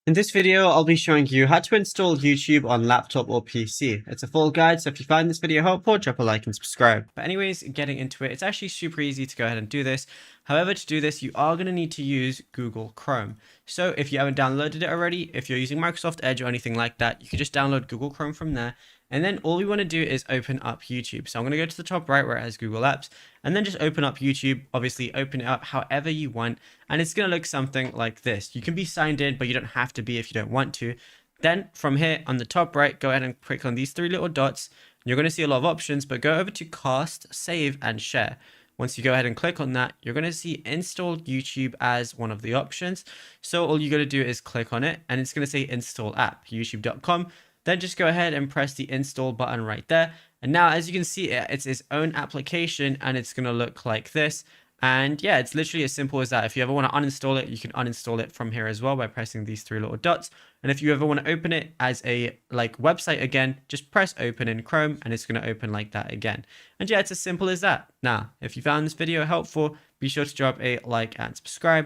In this video, I'll be showing you how to install YouTube on laptop or PC. It's a full guide, so if you find this video helpful, drop a like and subscribe. But anyways, getting into it, it's actually super easy to go ahead and do this. However, to do this, you are going to need to use Google Chrome. So if you haven't downloaded it already, if you're using Microsoft Edge or anything like that, you can just download Google Chrome from there. And then all we want to do is open up YouTube. So I'm going to go to the top right where it has Google Apps and then just open up YouTube. Obviously open it up however you want. And it's going to look something like this. You can be signed in, but you don't have to be if you don't want to. Then from here on the top right, go ahead and click on these three little dots. You're going to see a lot of options, but go over to cast, save and share. Once you go ahead and click on that, you're going to see install YouTube as one of the options. So all you got to do is click on it and it's going to say install app, youtube.com. Then just go ahead and press the install button right there. And now, as you can see, it's its own application and it's going to look like this. And yeah, it's literally as simple as that. If you ever want to uninstall it, you can uninstall it from here as well by pressing these three little dots. And if you ever want to open it as a website again, just press open in Chrome and it's going to open like that again. And yeah, it's as simple as that. Now, if you found this video helpful, be sure to drop a like and subscribe.